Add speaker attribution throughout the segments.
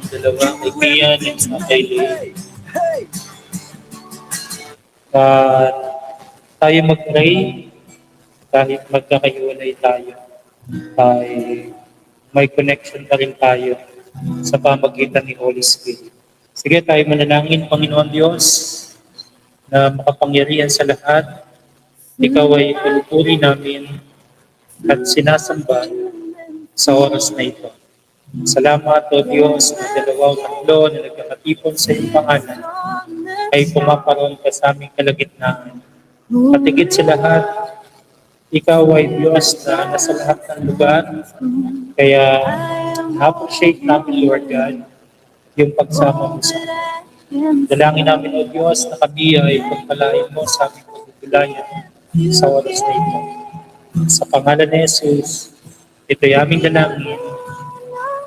Speaker 1: dalawang kaibigan ni Kylie. At tayo mag-pray kahit magkakahiwalay tayo ay may connection pa rin tayo sa pamagitan ni Holy Spirit. Sige, tayo manalangin, Panginoon Diyos, na makapangyarihan sa lahat. Ikaw ay pinupuri namin at sinasamba sa oras na ito. Salamat, O Diyos, na dalawa o tatlo na nagkakatipon sa iyong pangalan ay pumaparoon ka sa aming kalagitnaan. At higit sa lahat, ikaw ay Diyos na nasa lahat ng lugar. Kaya appreciate namin, Lord God, yung pagsama mo sa amin. Dalangin namin, O Diyos, na kami ay pagpalain mo sa aming pagtutulayan sa oras na ito. Sa pangalan ni Jesus, ito'y aming dalangin.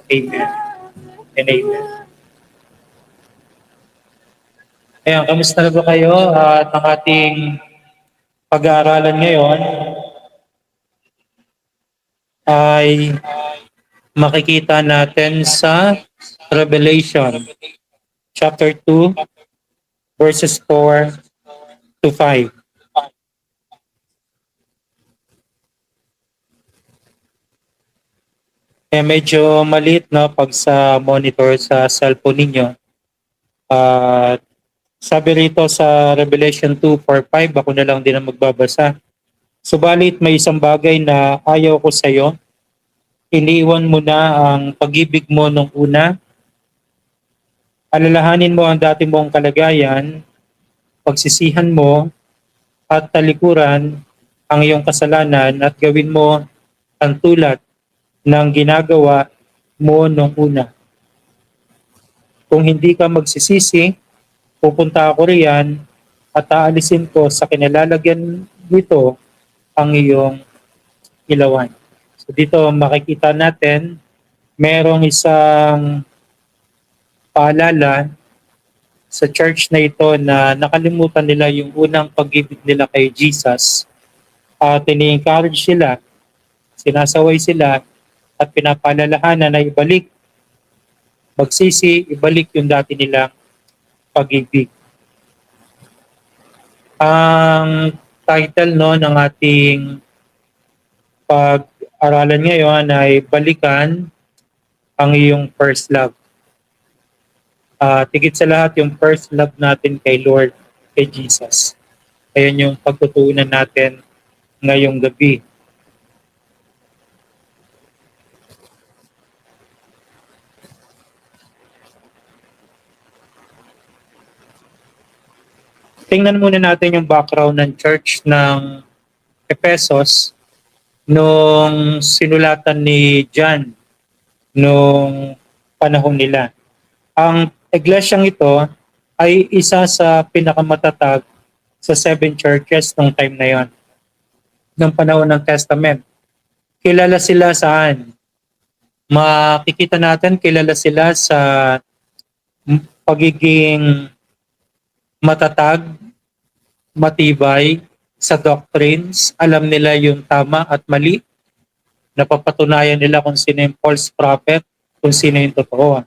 Speaker 1: Amen and amen. Ayan, kamusta na ba kayo? At ang ating pag-aaralan ngayon ay makikita natin sa Revelation chapter 2 verses 4 to 5. Medyo maliit no pag sa monitor sa cellphone ninyo. At sabi rito sa Revelation 2, 4, 5, ako na lang din ang magbabasa. Subalit may isang bagay na ayaw ko sa iyo. Iniwan mo na ang pag-ibig mo nung una. Alalahanin mo ang dati mong kalagayan, pagsisihan mo at talikuran ang iyong kasalanan at gawin mo ang tulad ng ginagawa mo nung una. Kung hindi ka magsisisi, pupunta ako riyan at aalisin ko sa kinalalagyan nito ang iyong ilawan. So dito makikita natin, merong isang paalala sa church na ito na nakalimutan nila yung unang pag-ibig nila kay Jesus. At ini-encourage sila, sinasaway sila at pinapaalalahanan na ibalik, magsisi, ibalik yung dati nilang pag-ibig. Ang title no ng ating pag-aralan ngayon ay Balikan ang iyong first love. Tigit sa lahat yung first love natin kay Lord, kay Jesus. Ayan yung pagtutuunan natin ngayong gabi. Tingnan muna natin yung background ng church ng Ephesus nung sinulatan ni John nung panahon nila. Ang iglesyang ito ay isa sa pinakamatatag sa 7 churches ng time na yon, ng panahon ng Testament. Kilala sila saan? Makikita natin kilala sila sa pagiging matatag, matibay sa doctrines, alam nila yung tama at mali, napapatunayan nila kung sino yung false prophet, kung sino yung totoo.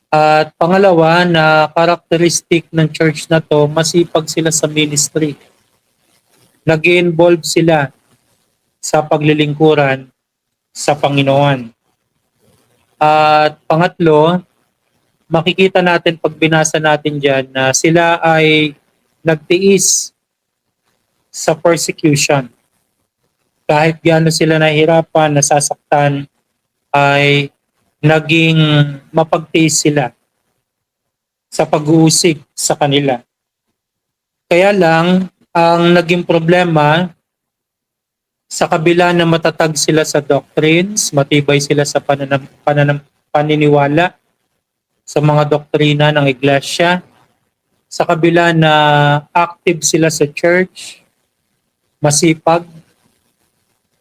Speaker 1: At pangalawa na characteristic ng church na to, masipag sila sa ministry. Nag-involve sila sa paglilingkuran sa Panginoon. At pangatlo, makikita natin pag binasa natin dyan na sila ay nagtiis sa persecution. Kahit gaano sila nahihirapan, nasasaktan, ay naging mapagtiis sila sa pag-uusig sa kanila. Kaya lang, ang naging problema, sa kabila na matatag sila sa doctrines, matibay sila sa paniniwala, sa mga doktrina ng iglesia, sa kabila na active sila sa church, masipag,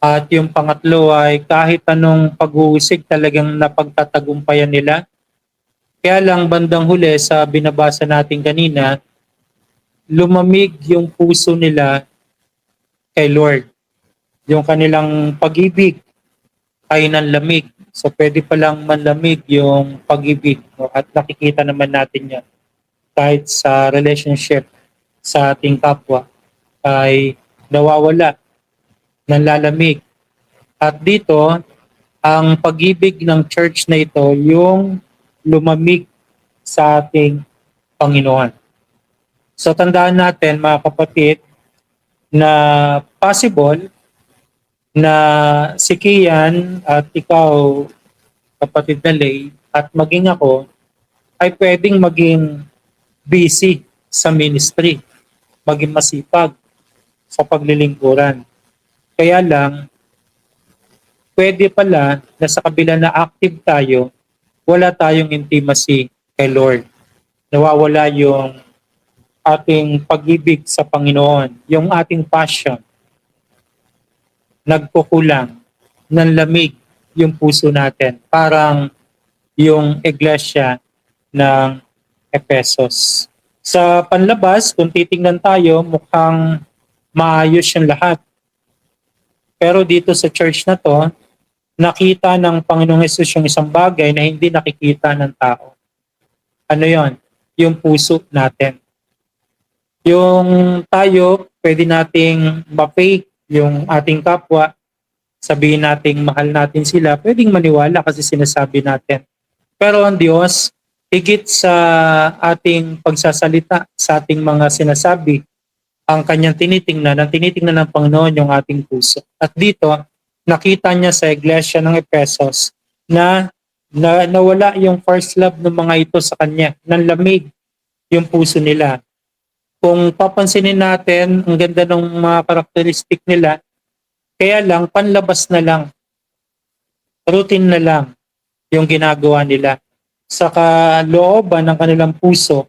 Speaker 1: at yung pangatlo ay kahit anong pag-uusig talagang napagtatagumpayan nila. Kaya lang bandang huli sa binabasa natin kanina, lumamig yung puso nila kay Lord. Yung kanilang pag-ibig ay nanlamig So pwede palang manlamig yung pag-ibig, no? At nakikita naman natin yan kahit sa relationship sa ating kapwa ay nawawala, nanlalamig. At dito, ang pag-ibig ng church na ito yung lumamig sa ating Panginoon. So tandaan natin mga kapatid na possible na si Kian at ikaw, kapatid na Lay, at maging ako ay pwedeng maging busy sa ministry, maging masipag sa paglilingkuran. Kaya lang, pwede pala na sa kabila na active tayo, wala tayong intimacy kay Lord. Nawawala yung ating pag-ibig sa Panginoon, yung ating passion, nagkukulang, nanlamig yung puso natin. Parang yung iglesia ng Ephesus. Sa panlabas, kung titingnan tayo, mukhang maayos yung lahat. Pero dito sa church na to, nakita ng Panginoong Hesus yung isang bagay na hindi nakikita ng tao. Ano yon? Yung puso natin. Yung tayo, pwede nating ma-fake yung ating kapwa, sabihin nating mahal natin sila, pwedeng maniwala kasi sinasabi natin. Pero ang Diyos, higit sa ating pagsasalita, sa ating mga sinasabi, ang kanyang tinitingnan, ang tinitingnan ng Panginoon yung ating puso. At dito, nakita niya sa iglesia ng Ephesus na nawala yung first love ng mga ito sa kanya, nanlamig yung puso nila. Kung papansinin natin, ang ganda ng mga karakteristik nila, kaya lang, panlabas na lang, routine na lang yung ginagawa nila. Sa kalooban ng kanilang puso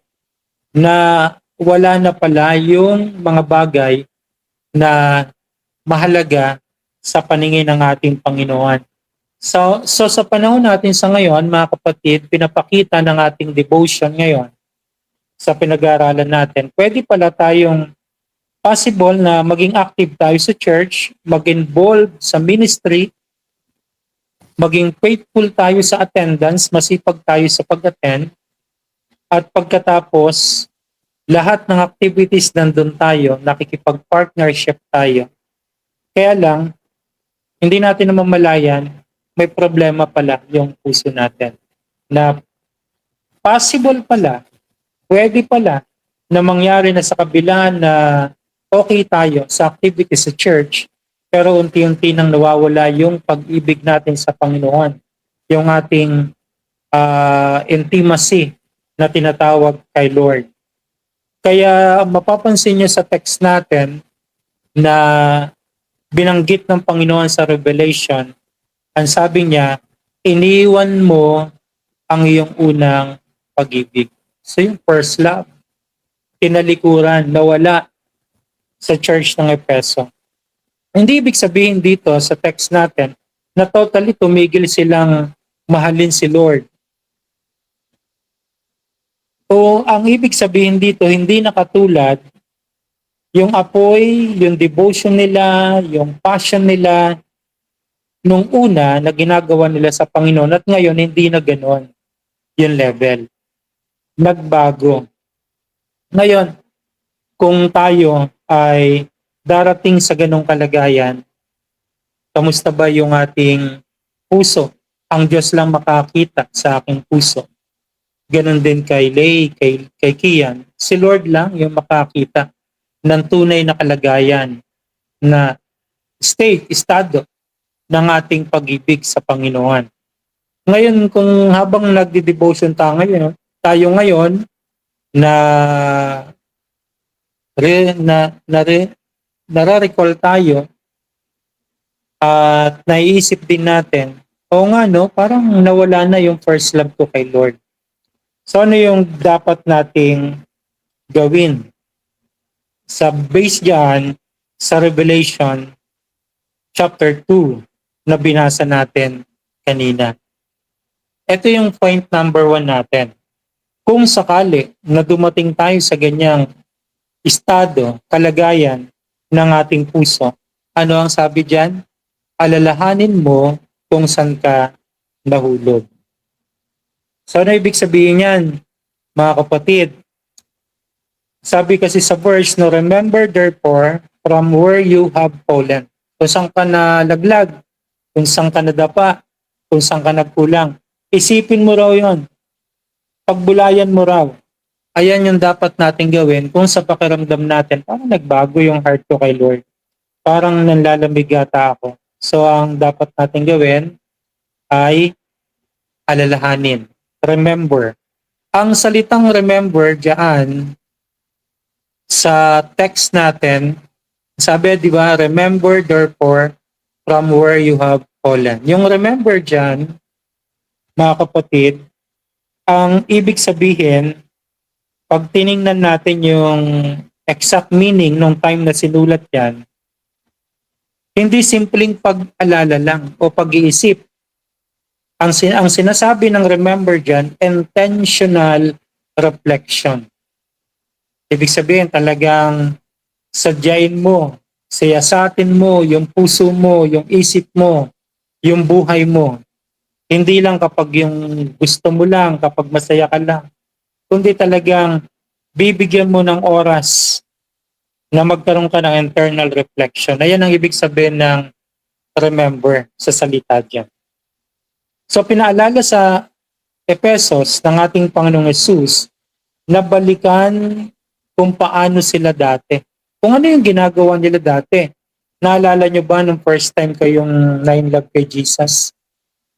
Speaker 1: na wala na pala yung mga bagay na mahalaga sa paningin ng ating Panginoon. So sa panahon natin sa ngayon, mga kapatid, pinapakita ng ating devotion ngayon sa pinag-aaralan natin. Pwede pala tayong possible na maging active tayo sa church, mag-involve sa ministry, maging faithful tayo sa attendance, masipag tayo sa pag-attend, at pagkatapos, lahat ng activities nandun tayo, nakikipag-partnership tayo. Kaya lang, hindi natin namamalayan, may problema pala yung puso natin. Na possible pala, pwede pala na mangyari na sa kabila na okay tayo sa activities sa church, pero unti-unti nang nawawala yung pag-ibig natin sa Panginoon. Yung ating intimacy na tinatawag kay Lord. Kaya mapapansin niyo sa text natin na binanggit ng Panginoon sa Revelation, ang sabi niya, iniwan mo ang iyong unang pag-ibig. So yung first love, tinalikuran, nawala sa church ng Efeso. Hindi ibig sabihin dito sa text natin na totally tumigil silang mahalin si Lord. O ang ibig sabihin dito, hindi nakatulad yung apoy, yung devotion nila, yung passion nila, nung una na ginagawa nila sa Panginoon at ngayon hindi na ganoon yung level. Nagbago. Ngayon, kung tayo ay darating sa ganong kalagayan, kamusta ba yung ating puso? Ang Diyos lang makakita sa aking puso. Ganon din kay Lay, kay Kian. Si Lord lang yung makakita ng tunay na kalagayan na estado ng ating pag-ibig sa Panginoon. Ngayon, kung habang nagdi-devotion tayo ngayon na nare-recall tayo at naiisip din natin, oo nga no, parang nawala na yung first love ko kay Lord. So ano yung dapat nating gawin? Sa base dyan, sa Revelation chapter 2 na binasa natin kanina. Ito yung point number 1 natin. Kung sakali na dumating tayo sa ganyang estado, kalagayan ng ating puso, ano ang sabi dyan? Alalahanin mo kung saan ka nahulog. So ano ibig sabihin yan, mga kapatid? Sabi kasi sa verse, no, remember therefore from where you have fallen. Kung saan ka nalaglag, kung saan ka nadapa, kung saan ka nagkulang. Isipin mo raw yon, pagbulayan mo raw. Ayan yung dapat natin gawin kung sa pakiramdam natin, parang nagbago yung heart ko kay Lord. Parang nanlalamig yata ako. So ang dapat natin gawin ay alalahanin. Remember. Ang salitang remember diyan sa text natin, sabi, di ba, remember therefore from where you have fallen. Yung remember diyan, mga kapatid, ang ibig sabihin, pag tiningnan natin yung exact meaning nung time na sinulat yan, hindi simpleng pag-alala lang o pag-iisip. Ang sinasabi ng remember dyan, intentional reflection. Ibig sabihin talagang sadyain mo, siyasatin mo yung puso mo, yung isip mo, yung buhay mo. Hindi lang kapag yung gusto mo lang, kapag masaya ka lang, kundi talagang bibigyan mo ng oras na magkaroon ka ng internal reflection. Ayan ang ibig sabihin ng remember sa salita dyan. So pinaalala sa Efesos ng ating Panginoong Yesus na balikan kung paano sila dati. Kung ano yung ginagawa nila dati. Naalala nyo ba nung first time kayong na-inlove kay Jesus?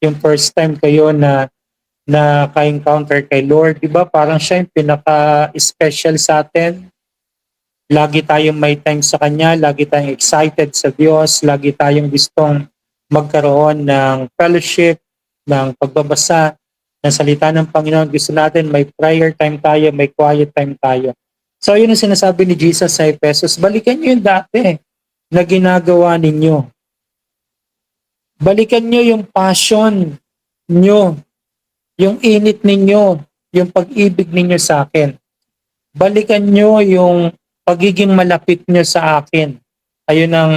Speaker 1: Yung first time kayo na ka-encounter kay Lord, di ba? Parang siya yung pinaka-special sa atin. Lagi tayong may time sa Kanya, lagi tayong excited sa Diyos, lagi tayong gustong magkaroon ng fellowship, ng pagbabasa, ng salita ng Panginoon. Gusto natin may prayer time tayo, may quiet time tayo. So yun ang sinasabi ni Jesus sa Efesos, balikan nyo yung dati na ginagawa ninyo. Balikan nyo yung passion nyo, yung init ninyo, yung pag-ibig ninyo sa akin. Balikan nyo yung pagiging malapit nyo sa akin. Ayun ang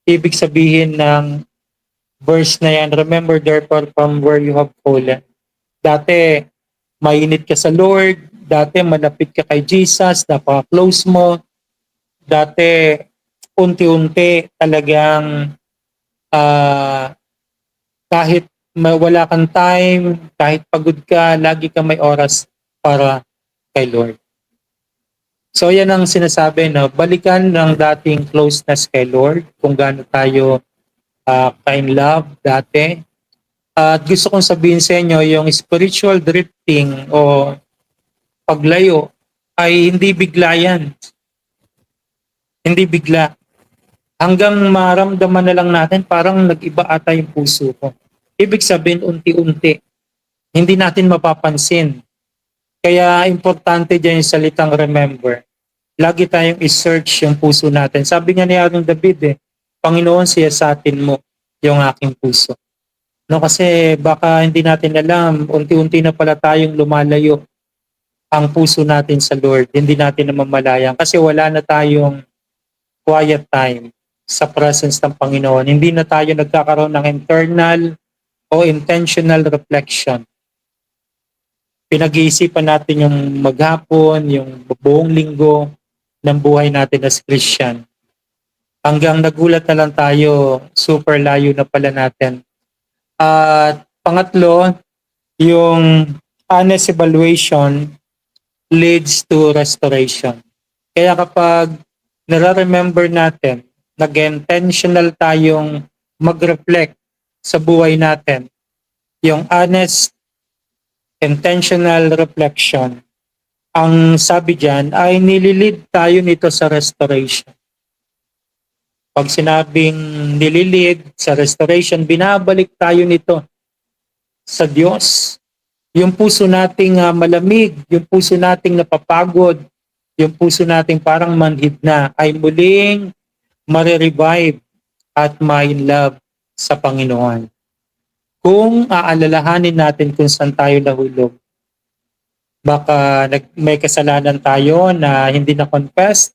Speaker 1: ibig sabihin ng verse na yan. Remember therefore from where you have fallen. Dati, mainit ka sa Lord. Dati, malapit ka kay Jesus. Napaka-close mo. Dati, unti-unti talagang kahit wala kang time, kahit pagod ka, lagi ka may oras para kay Lord. So yan ang sinasabi na balikan ng dating closeness kay Lord, kung gaano tayo ka-in love dati. At gusto kong sabihin sa inyo, yung spiritual drifting o paglayo ay hindi bigla yan. Hindi bigla. Hanggang maramdaman na lang natin parang nag-iba ata yung puso ko. Ibig sabihin unti-unti. Hindi natin mapapansin. Kaya importante dyan yung salitang remember. Lagi tayong i-search yung puso natin. Sabi nga ni Aaron David, Panginoon, siyasatin mo yung aking puso. No, kasi baka hindi natin alam, unti-unti na pala tayong lumalayo ang puso natin sa Lord. Hindi natin namamalayan kasi wala na tayong quiet time sa presence ng Panginoon. Hindi na tayo nagkakaroon ng internal o intentional reflection. Pinag-iisipan natin yung maghapon, yung buong linggo ng buhay natin as Christian. Hanggang nagulat na lang tayo, super layo na pala natin. At pangatlo, yung honest evaluation leads to restoration. Kaya kapag nare-remember natin, nag-intentional tayong mag-reflect sa buhay natin, yung honest intentional reflection, ang sabi dyan ay nililid tayo nito sa restoration. Pag sinabing nililid sa restoration, binabalik tayo nito sa Diyos. Yung puso nating malamig, yung puso nating napapagod, yung puso nating parang manhid na ay muling marirevive at ma-in love sa Panginoon. Kung aalalahanin natin kung saan tayo nahulog, baka may kasalanan tayo na hindi na-confess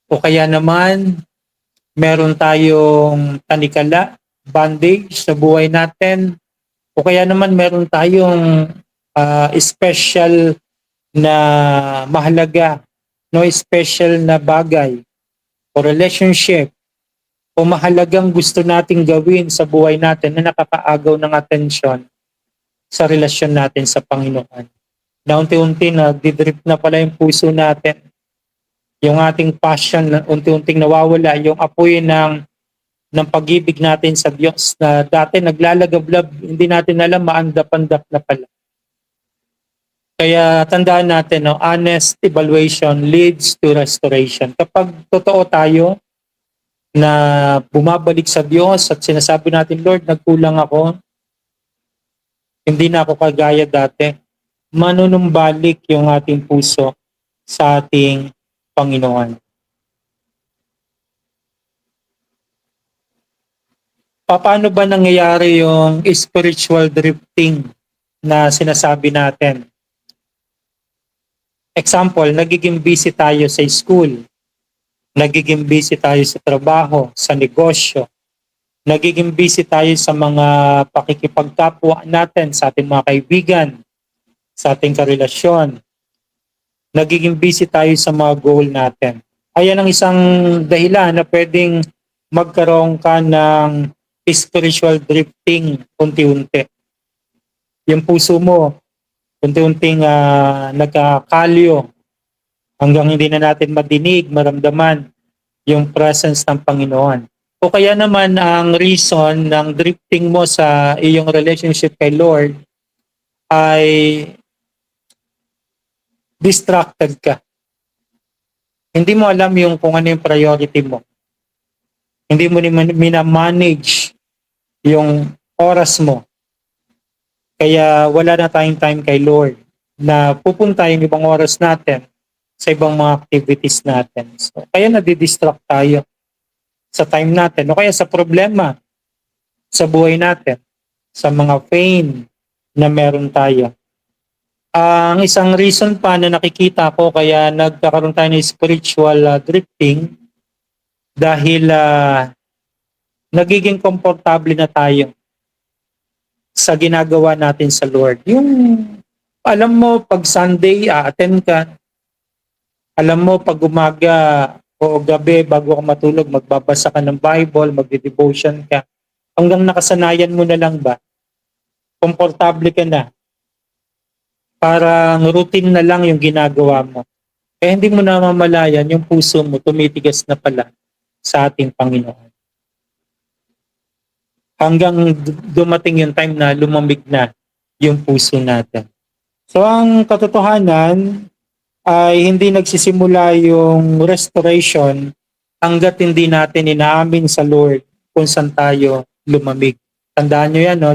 Speaker 1: o kaya naman meron tayong tanikala, bondage sa buhay natin O kaya naman meron tayong special na mahalaga, no, special na bagay o relationship o mahalagang gusto nating gawin sa buhay natin na nakakaagaw ng atensyon sa relasyon natin sa Panginoon. Na unti-unti na didrip na pala yung puso natin. Yung ating passion na unti-unting nawawala, yung apoy ng pag-ibig natin sa Diyos na dati naglalagablab, hindi natin alam, maandap-andap na pala. Kaya tandaan natin, no, honest evaluation leads to restoration. Kapag totoo tayo na bumabalik sa Diyos at sinasabi natin, Lord, nagkulang ako, hindi na ako kagaya dati, manunumbalik yung ating puso sa ating Panginoon. Paano ba nangyayari yung spiritual drifting na sinasabi natin? Example, nagiging busy tayo sa school, nagiging busy tayo sa trabaho, sa negosyo, nagiging busy tayo sa mga pakikipagkapwa natin, sa ating mga kaibigan, sa ating karelasyon, nagiging busy tayo sa mga goal natin. Ayan ang isang dahilan na pwedeng magkaroon ka ng spiritual drifting unti-unti. Yung puso mo, unti-unting nagkakalyo hanggang hindi na natin madinig, maramdaman yung presence ng Panginoon. O kaya naman ang reason ng drifting mo sa iyong relationship kay Lord ay distracted ka. Hindi mo alam yung kung ano yung priority mo. Hindi mo minamanage yung oras mo. Kaya wala na tayong time kay Lord na pupunta yung ibang oras natin sa ibang mga activities natin. So, kaya nadidistract tayo sa time natin o kaya sa problema sa buhay natin, sa mga pain na meron tayo. Ang isang reason pa na nakikita ko kaya nagkakaroon tayo ng spiritual drifting dahil nagiging komportable na tayo sa ginagawa natin sa Lord. Yung alam mo pag Sunday attend ka, alam mo pag umaga o gabi bago ka matulog magbabasa ka ng Bible, magde-devotion ka. Hanggang nakasanayan mo na lang ba? Komportable ka na. Parang routine na lang yung ginagawa mo. Kaya hindi mo namamalayan yung puso mo tumitigas na pala sa ating Panginoon. Hanggang dumating yung time na lumamig na yung puso natin. So ang katotohanan ay hindi nagsisimula yung restoration hanggat hindi natin inaamin sa Lord kung saan tayo lumamig. Tandaan nyo yan, no?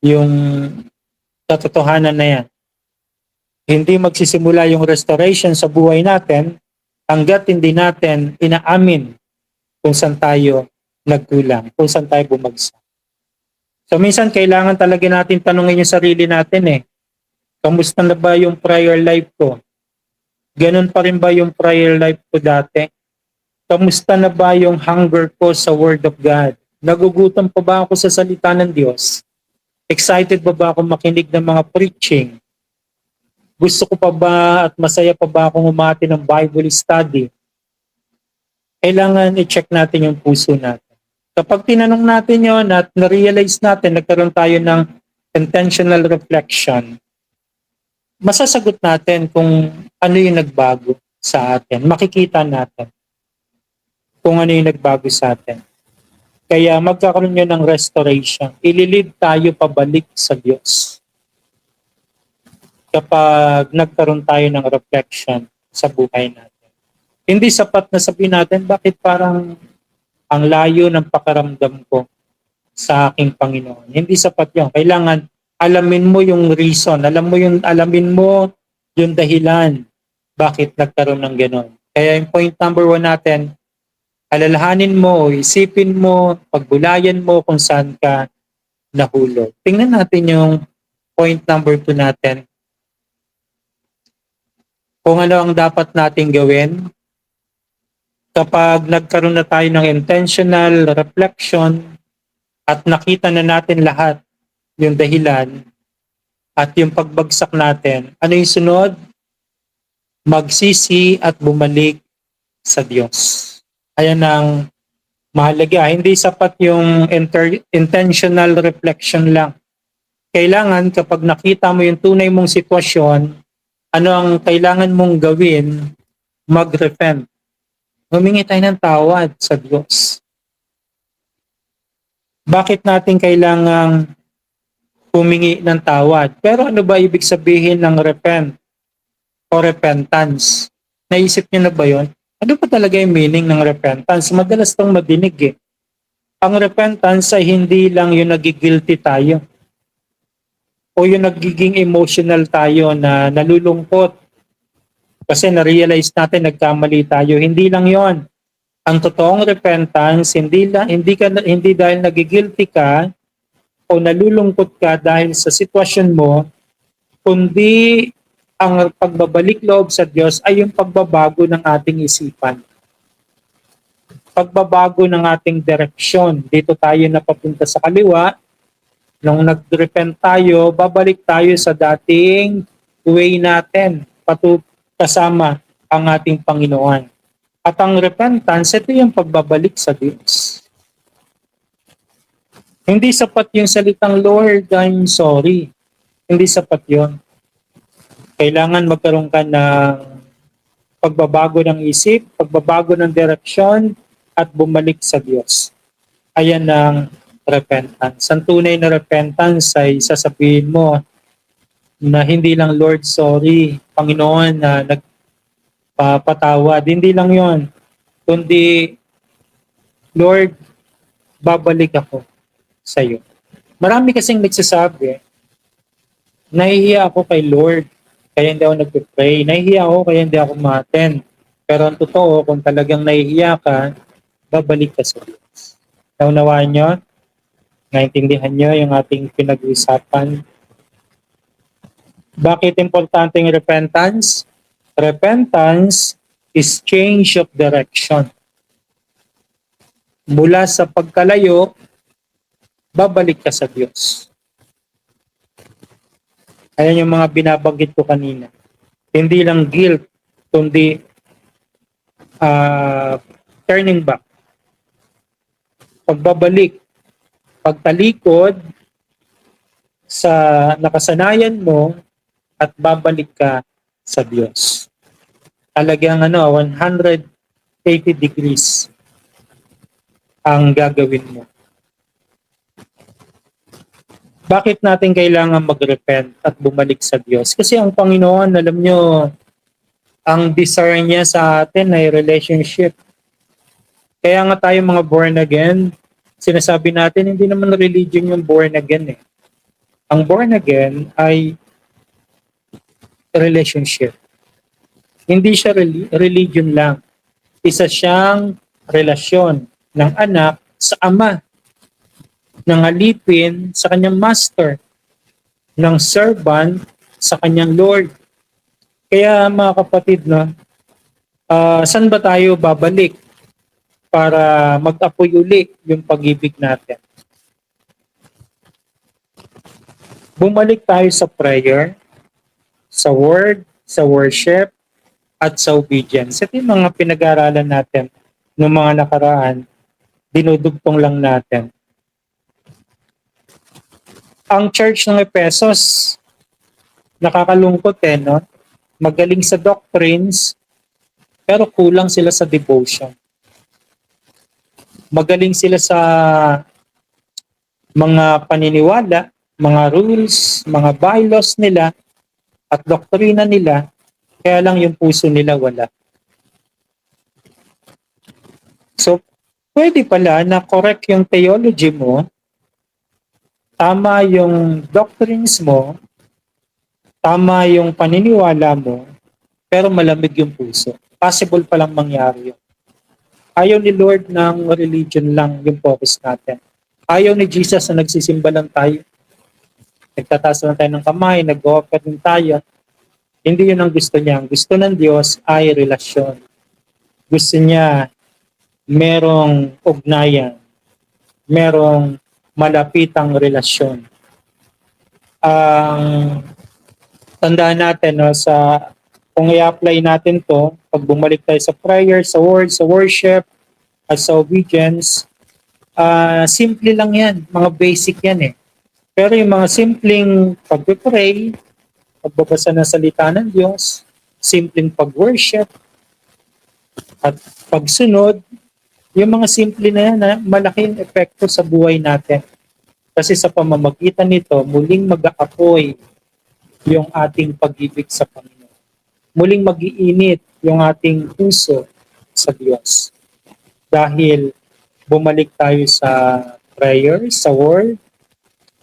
Speaker 1: Yung katotohanan na yan. Hindi magsisimula yung restoration sa buhay natin hanggat hindi natin inaamin kung saan tayo nagkulang, kung saan tayo bumagsak. So minsan kailangan talaga natin tanungin yung sarili natin kamusta na ba yung prior life ko? Ganun pa rin ba yung prior life ko dati? Kamusta na ba yung hunger ko sa Word of God? Nagugutom pa ba ako sa salita ng Diyos? Excited ba ako makinig ng mga preaching? Gusto ko pa ba at masaya pa ba akong umati ng Bible study? Kailangan i-check natin yung puso natin. Kapag tinanong natin yon at na-realize natin, nagkaroon tayo ng intentional reflection, masasagot natin kung ano yung nagbago sa atin. Makikita natin kung ano yung nagbago sa atin. Kaya magkakaroon yun ng restoration. Ililid tayo pabalik sa Diyos. Kapag nagkaroon tayo ng reflection sa buhay natin. Hindi sapat na sabihin natin, bakit parang ang layo ng pakaramdam ko sa aking Panginoon. Hindi sapat yun. Kailangan alamin mo yung reason, alamin mo yung dahilan bakit nagkaroon ng gano'n. Kaya yung point number 1 natin, alalahanin mo, isipin mo, pagbulayan mo kung saan ka nahulog. Tingnan natin yung point number 2 natin. Kung ano ang dapat nating gawin kapag nagkaroon na tayo ng intentional reflection at nakita na natin lahat yung dahilan, at yung pagbagsak natin, ano yung sunod? Magsisi at bumalik sa Diyos. Ayan ang mahalaga. Hindi sapat yung intentional reflection lang. Kailangan kapag nakita mo yung tunay mong sitwasyon, ano ang kailangan mong gawin? Mag-repent. Humingi tayo ng tawad sa Diyos. Bakit natin kailangang humingi ng tawad? Pero ano ba ibig sabihin ng repent o repentance? Naisip niyo na ba yun? Ano pa talaga yung meaning ng repentance? Madalas itong madinig eh. Ang repentance ay hindi lang yung nagigilty tayo o yung nagiging emotional tayo na nalulungkot kasi na-realize natin nagkamali tayo. Hindi lang yon. Ang totoong repentance, hindi dahil nagigilty ka o nalulungkot ka dahil sa sitwasyon mo, kundi ang pagbabalik loob sa Diyos ay yung pagbabago ng ating isipan. Pagbabago ng ating direksyon. Dito tayo napapunta sa kaliwa. Nung nag-repent tayo, babalik tayo sa dating way natin, kasama ang ating Panginoon. At ang repentance, ito yung pagbabalik sa Diyos. Hindi sapat yung salitang, Lord, I'm sorry. Hindi sapat yun. Kailangan magkaroon ka ng pagbabago ng isip, pagbabago ng direksyon, at bumalik sa Diyos. Ayan ang repentance. Ang tunay na repentance ay sasabihin mo na hindi lang, Lord, sorry, Panginoon, na nagpapatawad. Hindi lang yon, kundi, Lord, babalik ako sa iyo. Marami kasing nagsasabi, nahihiya ako kay Lord, kaya hindi ako nagpe-pray. Nahihiya ako kaya hindi ako ma-attend. Pero ang totoo, kung talagang nahihiya ka, babalik ka sa Diyos. Naunawaan nyo? Naintindihan nyo yung ating pinag-uusapan? Bakit importante yung repentance? Repentance is change of direction. Mula sa pagkalayo, babalik ka sa Diyos. Ayan yung mga binabanggit ko kanina. Hindi lang guilt, kundi turning back. Pagbabalik, pagtalikod sa nakasanayan mo at babalik ka sa Diyos. Talagang 180 degrees ang gagawin mo. Bakit natin kailangan mag-repent at bumalik sa Diyos? Kasi ang Panginoon, alam nyo, ang desire niya sa atin ay relationship. Kaya nga tayo mga born again, sinasabi natin, hindi naman religion yung born again eh. Ang born again ay relationship. Hindi siya religion lang. Isa siyang relasyon ng anak sa ama, ng alipin sa kanyang master, ng servant sa kanyang Lord. Kaya mga kapatid, saan ba tayo babalik para mag-apoy uli yung pag-ibig natin? Bumalik tayo sa prayer, sa word, sa worship, at sa obedience. Ito yung mga pinag-aaralan natin noong mga nakaraan, dinudugtong lang natin. Ang church ng Ephesus, nakakalungkot no? Magaling sa doctrines, pero kulang sila sa devotion. Magaling sila sa mga paniniwala, mga rules, mga bylaws nila, at doktrina nila, kaya lang yung puso nila wala. So, pwede pala na correct yung theology mo, tama yung doctrines mo, tama yung paniniwala mo, pero malamig yung puso. Possible palang mangyari yun. Ayaw ni Lord ng religion lang yung focus natin. Ayaw ni Jesus na nagsisimba lang tayo. Nagtataas lang tayo ng kamay, nag-offer din tayo. Hindi yun ang gusto niya. Ang gusto ng Diyos ay relasyon. Gusto niya merong ugnayan, merong malapitang relasyon. Ang tandaan natin, no, kung i-apply natin to, pag bumalik tayo sa prayer, sa word, sa worship, at sa obedience, simple lang yan. Mga basic yan eh. Pero yung mga simpleng pag-pray, pagbabasa ng salita ng Diyos, simpleng pag-worship, at pagsunod, yung mga simple na yan, malaking epekto sa buhay natin. Kasi sa pamamagitan nito, muling mag-aapoy yung ating pag-ibig sa Panginoon. Muling mag-iinit yung ating puso sa Diyos. Dahil bumalik tayo sa prayer, sa word,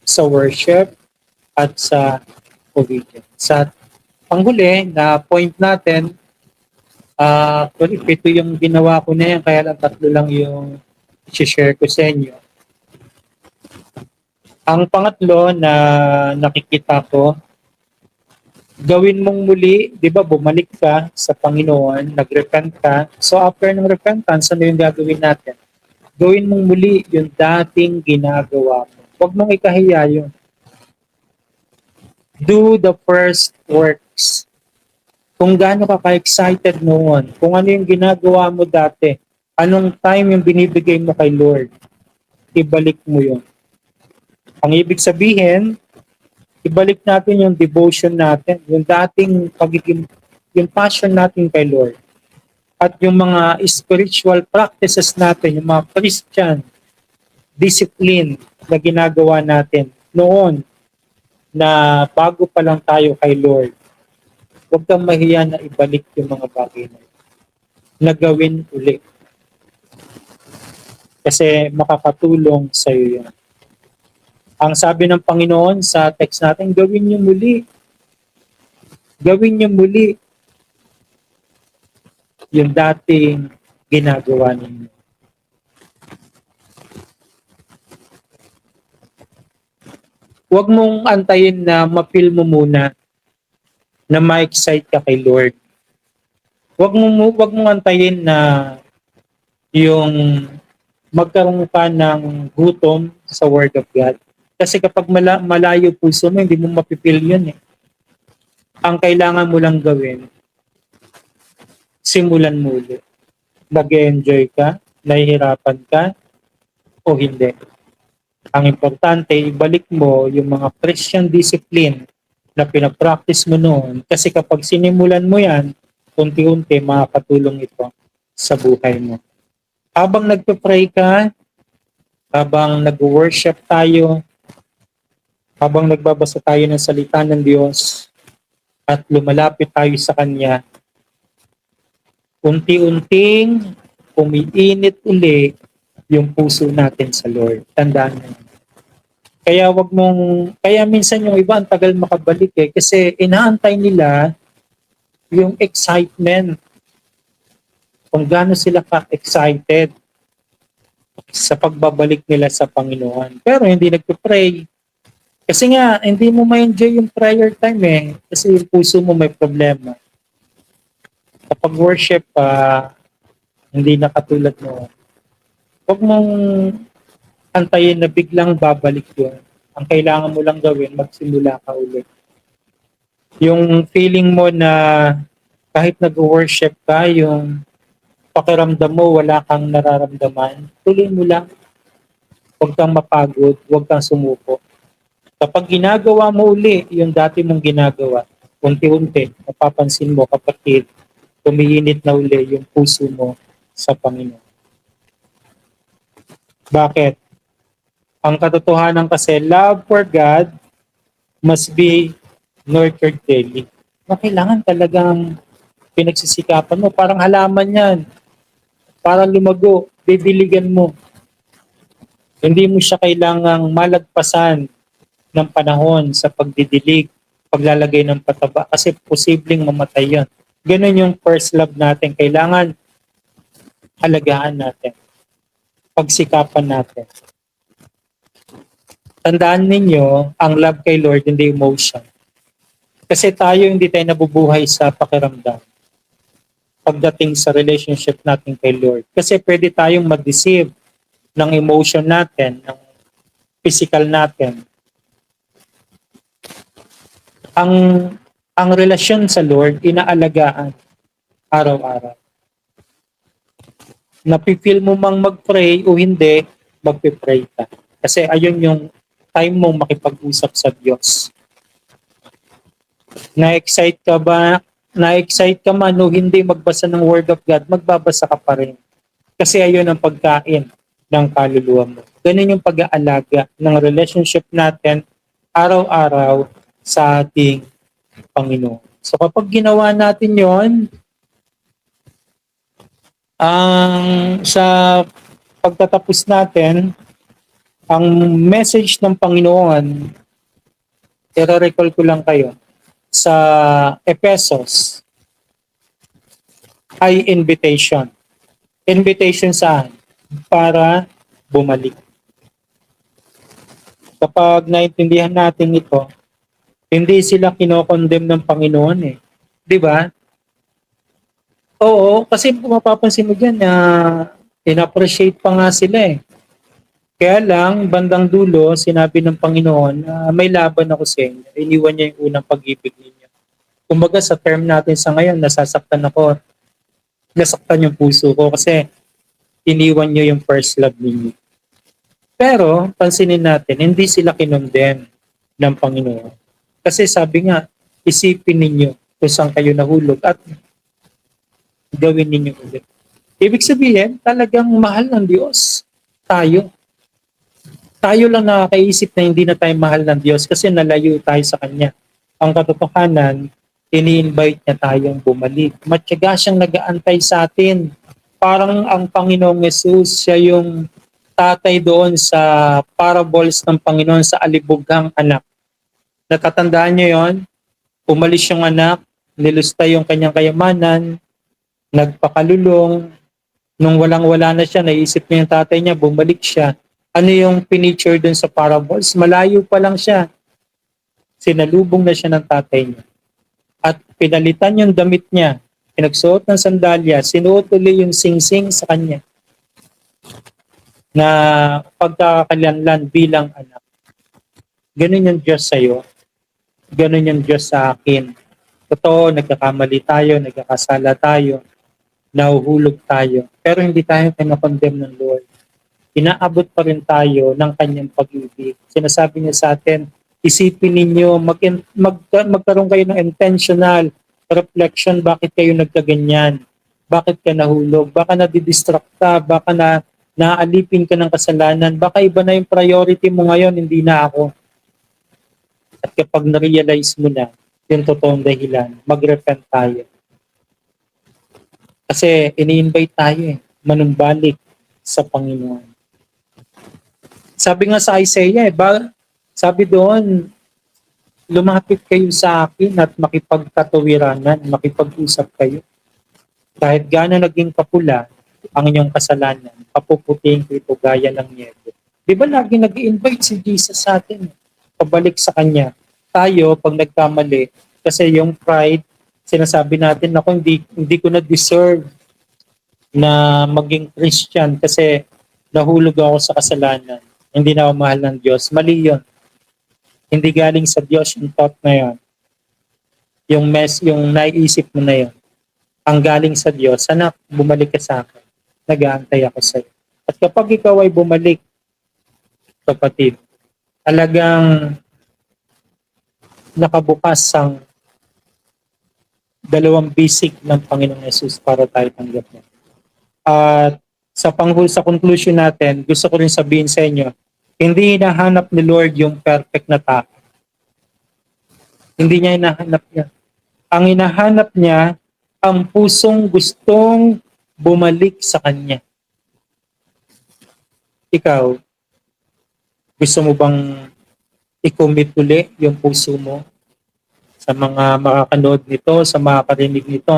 Speaker 1: sa worship, at sa obedience. Sa panghuli na point natin, ito yung ginawa ko na yan, kaya lang 3 lang yung i-share ko sa inyo. Ang pangatlo na nakikita ko, gawin mong muli, di ba, bumalik ka sa Panginoon, nag-repent ka. So after ng repentance, ano yung gagawin natin? Gawin mong muli yung dating ginagawa mo. Huwag mong ikahiya yun. Do the first works. Kung gaano ka ka-excited noon, kung ano yung ginagawa mo dati, anong time yung binibigay mo kay Lord, ibalik mo yun. Ang ibig sabihin, ibalik natin yung devotion natin, yung dating pagiging, yung passion natin kay Lord. At yung mga spiritual practices natin, yung mga Christian discipline na ginagawa natin noon na bago pa lang tayo kay Lord. Huwag kang mahiya na ibalik yung mga bagay na gawin ulit. Kasi makakatulong sa iyo yun. Ang sabi ng Panginoon sa text natin, gawin niyo muli. Gawin niyo muli yung dating ginagawa ninyo. Huwag mong antayin na ma-feel mo muna na ma-excite ka kay Lord. Huwag mong antayin na yung magkaroon ka ng gutom sa Word of God. Kasi kapag malayo puso mo, hindi mo mapipil yun eh. Ang kailangan mo lang gawin, simulan mo ulit. Nag-enjoy ka, nahihirapan ka, o hindi. Ang importante, ibalik mo yung mga Christian discipline na pinapractice mo noon. Kasi kapag sinimulan mo yan, unti-unti makakatulong ito sa buhay mo. Habang nagpe-pray ka, habang nag-worship tayo, habang nagbabasa tayo ng salita ng Diyos, at lumalapit tayo sa Kanya, unti-unting umiinit uli yung puso natin sa Lord. Tandaan mo. Kaya minsan yung iba ang tagal makabalik eh, kasi inaantay nila yung excitement. Kung gaano sila ka-excited sa pagbabalik nila sa Panginoon. Pero hindi nagpe-pray. Kasi nga, hindi mo ma-enjoy yung prayer time eh. Kasi yung puso mo may problema. Kapag worship, hindi na katulad mo. Huwag mong antayin na biglang babalik yun. Ang kailangan mo lang gawin, magsimula ka ulit. Yung feeling mo na kahit nag-worship ka, yung pakiramdam mo, wala kang nararamdaman, tuloy mo lang. Huwag kang mapagod, huwag kang sumuko. Kapag ginagawa mo uli yung dati mong ginagawa, unti-unti, mapapansin mo, kapatid, tumiinit na uli yung puso mo sa Panginoon. Bakit? Ang katotohanan kasi, love for God must be nurtured daily. Kailangan talagang pinagsisikapan mo. Parang halaman yan. Para lumago, didiligan mo. Hindi mo siya kailangang malagpasan ng panahon sa pagdidilig, paglalagay ng pataba, kasi posibleng mamatay yun. Ganun yung first love natin. Kailangan alagaan natin. Pagsikapan natin. Tandaan ninyo, ang love kay Lord, hindi emotion. Kasi tayo hindi tayo nabubuhay sa pakiramdam pagdating sa relationship natin kay Lord. Kasi pwede tayong mag-deceive ng emotion natin, ng physical natin. Ang ang relasyon sa Lord inaalagaan araw-araw. Napipil mo mang mag-pray o hindi, magpe-pray ka. Kasi ayun yung time mong makipag-usap sa Diyos. Na-excite ka ba? Na-excite ka man o hindi magbasa ng Word of God, magbabasa ka pa rin. Kasi ayun ang pagkain ng kaluluwa mo. Ganun yung pag-aalaga ng relationship natin araw-araw sa ating Panginoon. So kapag ginawa natin yon, ang sa pagtatapos natin, ang message ng Panginoon, i-recall ko lang kayo, sa Ephesus ay invitation. Invitation saan? Para bumalik. Kapag naintindihan natin ito, hindi sila kinokondem ng Panginoon eh. Di ba? Oo, kasi kung mapapansin mo dyan na in-appreciate pa nga sila eh. Kaya lang, bandang dulo, sinabi ng Panginoon, may laban ako sa inyo. Iniwan niya yung unang pag-ibig ninyo. Kumbaga sa term natin sa ngayon, nasasaktan ako. Nasaktan yung puso ko kasi iniwan niyo yung first love ninyo. Pero, pansinin natin, hindi sila kinondem ng Panginoon. Kasi sabi nga, isipin ninyo kung saan kayo nahulog at gawin ninyo ulit. Ibig sabihin, talagang mahal ng Diyos tayo. Tayo lang nakakaisip na hindi na tayo mahal ng Diyos kasi nalayo tayo sa Kanya. Ang katotohanan, ini-invite niya tayong bumalik. Matyaga siyang nag-aantay sa atin. Parang ang Panginoong Yesus, siya yung tatay doon sa parables ng Panginoon sa alibughang anak. Natatandaan niyo yon? Umalis yung anak, nilusta yung kanyang kayamanan, nagpakalulong. Nung walang-wala na siya, naisip niya yung tatay niya, bumalik siya. Ano yung pinicture dun sa parables? Malayo pa lang siya. Sinalubong na siya ng tatay niya. At pinalitan yung damit niya. Pinagsuot ng sandalya. Sinuot ulit yung singsing sa kanya. Na pagkakalanlan bilang anak. Ganun yung Diyos sa'yo. Ganun yung Diyos sa akin. Totoo, nagkakamali tayo, nagkakasala tayo, nahuhulog tayo. Pero hindi tayo pinakondem ng Lord. Inaabot pa rin tayo ng kanyang pag-ibig. Sinasabi niya sa atin, isipin ninyo, magkaroon kayo ng intentional reflection, bakit kayo nagkaganyan? Bakit ka nahulog? Baka nadidistract ka? Baka naalipin ka ng kasalanan? Baka iba na yung priority mo ngayon, hindi na ako. At kapag na-realize mo na yung totoong dahilan, mag-repent tayo. Kasi ini-invite tayo manumbalik sa Panginoon. Sabi nga sa Isaiah, sabi doon, lumapit kayo sa akin at makipagkatawiranan, makipag-usap kayo. Kahit gaano naging kapula ang inyong kasalanan, papuputing ko ito gaya ng niebe. Di ba lagi nag-i-invite si Jesus sa atin? Pabalik sa Kanya. Tayo, pag nagkamali, kasi yung pride, sinasabi natin, ako hindi ko na-deserve na maging Christian kasi nahulog ako sa kasalanan. Hindi na ako mahal ng Diyos. Mali yun. Hindi galing sa Diyos yung thought na yun. Yung naiisip mo na yun. Ang galing sa Diyos, anak, bumalik ka sa akin. Nag-aantay ako sa iyo. At kapag ikaw ay bumalik, kapatid, talagang nakabukas ang dalawang bisig ng Panginoong Yesus para tayo tanggapin. At sa conclusion natin, gusto ko rin sabihin sa inyo, hindi hinahanap ni Lord yung perfect na tao. Hindi niya hinahanap niya. Ang hinahanap niya, ang pusong gustong bumalik sa Kanya. Ikaw, gusto mo bang i-commit uli yung puso mo sa mga makakanood nito, sa makakarinig nito?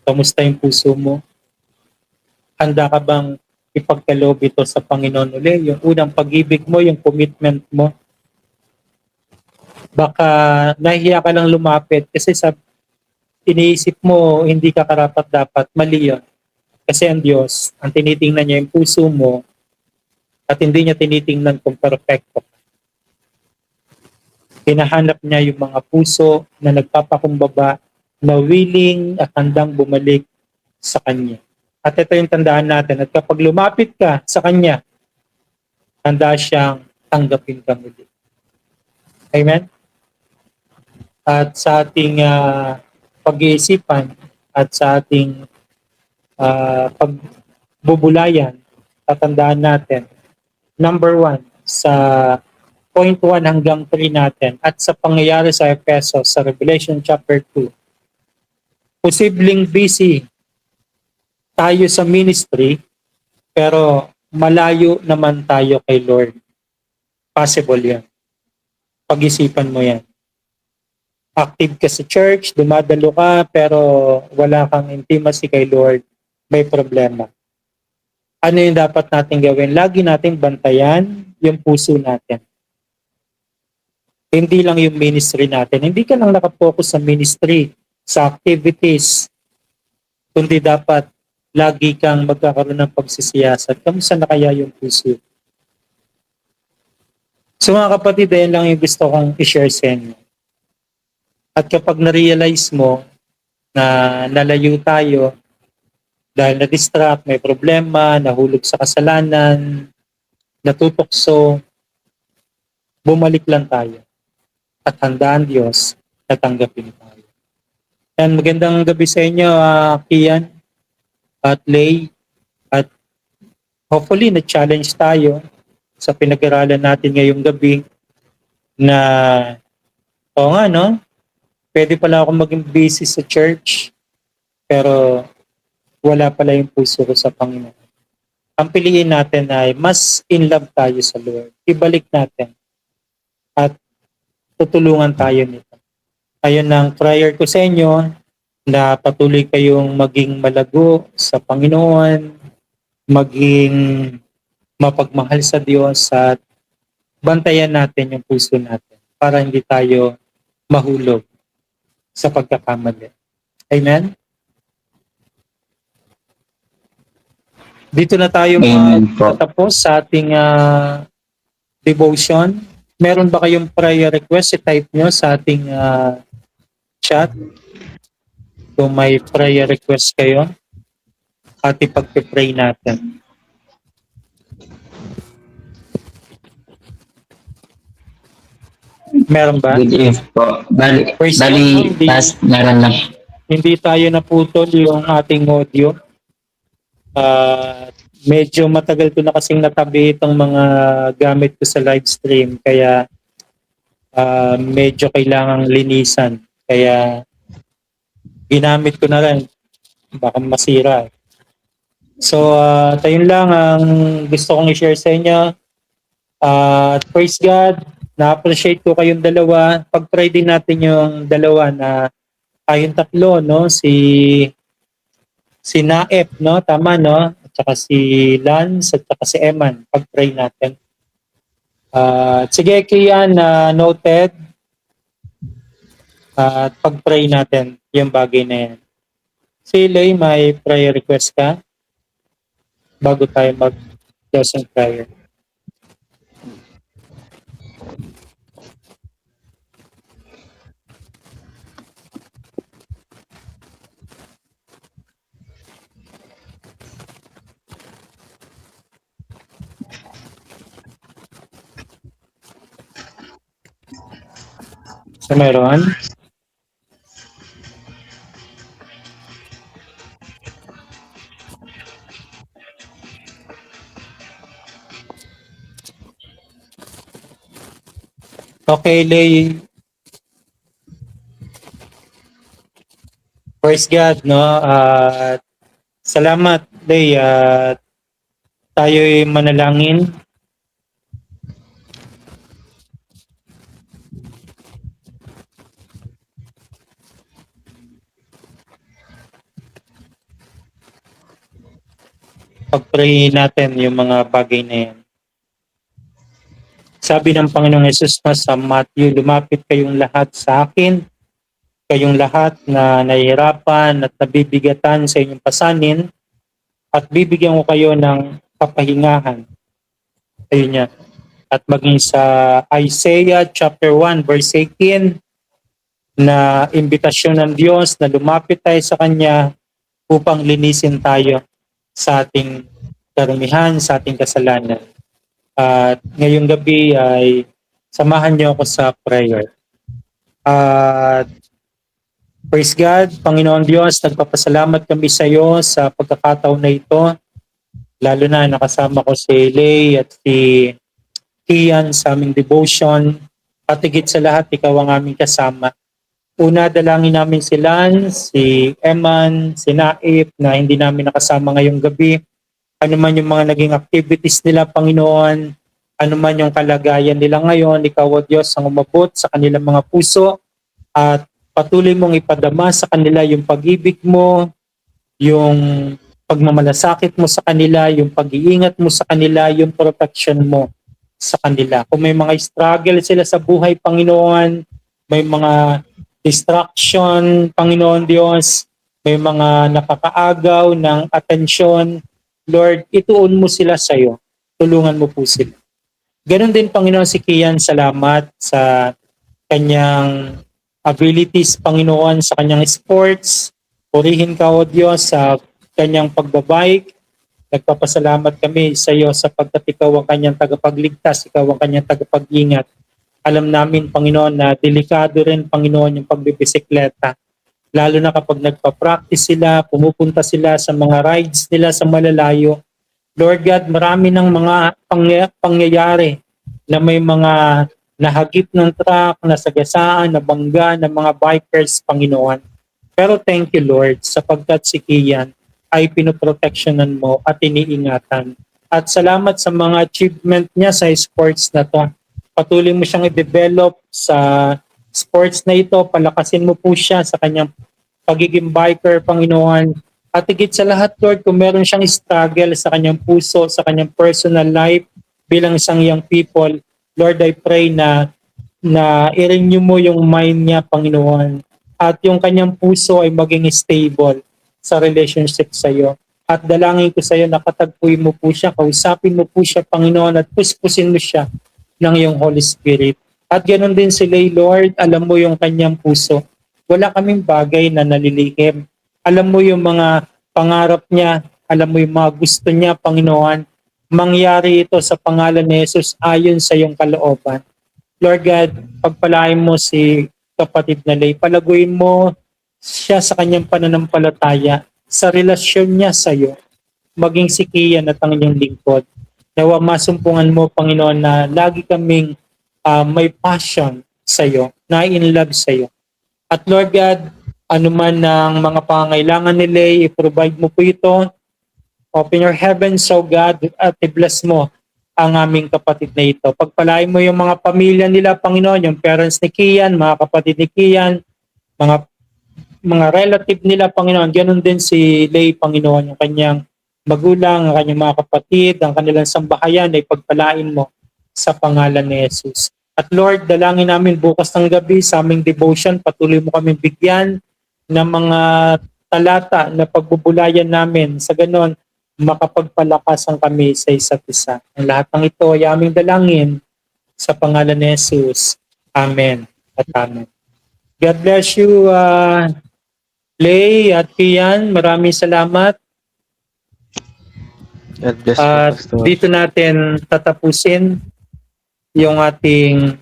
Speaker 1: Kamusta yung puso mo? Handa ka bang ipagkaloob ito sa Panginoon uli? Yung unang pag-ibig mo, yung commitment mo. Baka nahihiya ka lang lumapit kasi iniisip mo hindi ka karapat-dapat. Mali yun. Kasi ang Diyos, ang tinitingnan niya yung puso mo at hindi niya tinitingnan kung perfecto. Hinahanap niya yung mga puso na nagpapakumbaba, na willing at handang bumalik sa Kanya. At ito yung tandaan natin, at kapag lumapit ka sa Kanya, handa siyang tanggapin ka muli. Amen? At sa ating pag-iisipan at sa ating pagbubulayan, tatandaan natin, number 1, sa point 1 hanggang 3 natin at sa pangyayari sa Efeso sa Revelation chapter 2, posibleng busy tayo sa ministry pero malayo naman tayo kay Lord. Possible yan. Pag-isipan mo yan. Active ka sa church, dumadalo ka, pero wala kang intimacy kay Lord, may problema. Ano yung dapat natin gawin? Lagi nating bantayan yung puso natin. Hindi lang yung ministry natin. Hindi ka lang nakapokus sa ministry, sa activities, kundi dapat lagi kang magkakaroon ng pagsisiyasat. Kamusta na kaya yung puso? So mga kapatid, ayan lang yung gusto kong i-share sa inyo. At kapag na-realize mo na nalayo tayo dahil na-distract, may problema, nahulog sa kasalanan, natutokso, bumalik lang tayo at handaan Diyos na tanggapin tayo. And magandang gabi sa inyo, Kian at Lay. At hopefully, na-challenge tayo sa pinag-aralan natin ngayong gabi na, oo nga, no? Pwede pala ako maging busy sa church, pero wala pala yung puso ko sa Panginoon. Ang piliin natin ay mas in love tayo sa Lord. Ibalik natin at tutulungan tayo nito. Ayun ang prayer ko sa inyo, na patuloy kayong maging malago sa Panginoon, maging mapagmahal sa Diyos at bantayan natin yung puso natin para hindi tayo mahulog sa pagkakamali. Amen? Dito na tayo matapos sa ating devotion. Meron ba kayong prayer request? I-type nyo sa ating chat. Kung may prayer request kayo, at ipag-pray natin. Meron ba?
Speaker 2: Good eve po. Bali, meron lang.
Speaker 1: Hindi tayo naputol yung ating audio. Medyo matagal ko na kasing natabi itong mga gamit ko sa live stream, kaya medyo kailangang linisan. Kaya ginamit ko na lang, baka masira. So, tayo lang ang gusto kong i-share sa inyo. Praise God, na-appreciate ko kayong dalawa. Pag-try din natin yung dalawa na tayong tatlo, no? Si Naep, no? Tama, no? At saka si Lance, at saka si Eman. Pag-try natin. Sige, Kian, noted. At pag-pray natin yung bagay na yan. Si Lay, may prayer request ka? Bago tayo mag-closing prayer. So, meron? Okay, Lay. Praise God, no? Salamat, Lay. Tayo'y manalangin. Pag-pray natin yung mga bagay na yan. Sabi ng Panginoong Yesus sa Matthew, lumapit kayong lahat sa akin, kayong lahat na nahihirapan at nabibigatan sa inyong pasanin, at bibigyan ko kayo ng kapahingahan. Ayun niya. at maging sa Isaiah chapter 1 verse 18 na imbitasyon ng Diyos na lumapit tayo sa Kanya upang linisin tayo sa ating karumihan, sa ating kasalanan. At ngayong gabi ay samahan niyo ako sa prayer. At praise God, Panginoon Diyos, nagpapasalamat kami sa iyo sa pagkakataon na ito. Lalo na nakasama ko si Lay at si Kian sa aming devotion. At higit sa lahat, ikaw ang aming kasama. Una, dalangin namin si Lance, si Eman, si Naip na hindi namin nakasama ngayong gabi. Ano man yung mga naging activities nila, Panginoon, ano man yung kalagayan nila ngayon, ikaw o Diyos ang umabot sa kanilang mga puso at patuloy mong ipadama sa kanila yung pag-ibig mo, yung pagmamalasakit mo sa kanila, yung pag-iingat mo sa kanila, yung protection mo sa kanila. Kung may mga struggle sila sa buhay, Panginoon, may mga distraction, Panginoon Diyos, may mga nakakaagaw ng atensyon, Lord, ituon mo sila sa iyo. Tulungan mo po sila. Ganon din, Panginoon, si Kian, salamat sa kanyang abilities, Panginoon, sa kanyang sports. Purihin ka, O Diyos, sa kanyang pagbabike. Nagpapasalamat kami sa iyo sapagkat ikaw ang kanyang tagapagligtas, ikaw ang kanyang tagapag-ingat. Alam namin, Panginoon, na delikado rin, Panginoon, yung pagbibisikleta. Lalo na kapag nagpa-practice sila, pumupunta sila sa mga rides nila sa malalayo. Lord God, marami ng mga pangyayari na may mga nahagip ng truck, nasagasaan, nabangga ng mga bikers, Panginoon. Pero thank you, Lord, sapagkat si Kian ay pinoprotectionan mo at iniingatan. At salamat sa mga achievement niya sa sports na to. Patuloy mo siyang i-develop sa sports na ito. Palakasin mo po siya sa kanyang pagiging biker, Panginoon. At higit sa lahat, Lord, kung meron siyang struggle sa kanyang puso, sa kanyang personal life bilang isang young people, Lord, I pray na i-renew mo yung mind niya, Panginoon. At yung kanyang puso ay maging stable sa relationship sa iyo. At dalangin ko sa iyo na katagpuin mo po siya, kausapin mo po siya, Panginoon, at puspusin mo siya ng iyong Holy Spirit. At ganoon din si Lay, Lord, alam mo yung kanyang puso. Wala kaming bagay na nalilihim. Alam mo yung mga pangarap niya, alam mo yung mga gusto niya, Panginoon. Mangyari ito sa pangalan ni Jesus ayon sa iyong kalooban. Lord God, pagpalain mo si kapatid na Lay. Palaguin mo siya sa kanyang pananampalataya, sa relasyon niya sa iyo, maging si Kian at ang inyong lingkod. Nawa masumpungan mo, Panginoon, na lagi kaming may passion sa iyo, na in love sa iyo. At Lord God, anuman ng mga pangangailangan ni Lay, i-provide mo po ito. Open your heavens, so God, at i-bless mo ang aming kapatid na ito. Pagpalain mo yung mga pamilya nila, Panginoon, yung parents ni Kian, mga kapatid ni Kian, mga relative nila, Panginoon. Ganon din si Lay, Panginoon, yung kanyang magulang, ang kanyang mga kapatid, ang kanilang sambahayan ay pagpalain mo sa pangalan ni Jesus. At Lord, dalangin namin bukas ng gabi sa aming devotion, patuloy mo kami bigyan ng mga talata na pagbubulayan namin. Sa ganon, makapagpalakasan kami sa isa't isa. Ang lahat ng ito ay aming dalangin sa pangalan ni Jesus. Amen at amen. God bless you, Lay at Kian. Maraming salamat.
Speaker 3: God bless you,
Speaker 1: At
Speaker 3: Pastor.
Speaker 1: dito natin tatapusin yung ating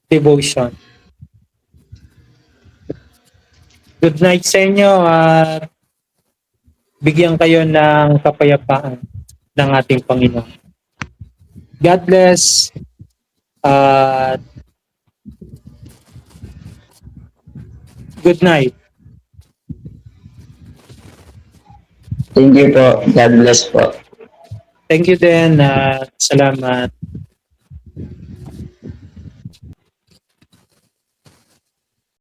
Speaker 1: devotion. Good night sa inyo at bigyan kayo ng kapayapaan ng ating Panginoon. God bless. At good night.
Speaker 2: Thank you po. God bless po.
Speaker 1: Thank you din. Salamat.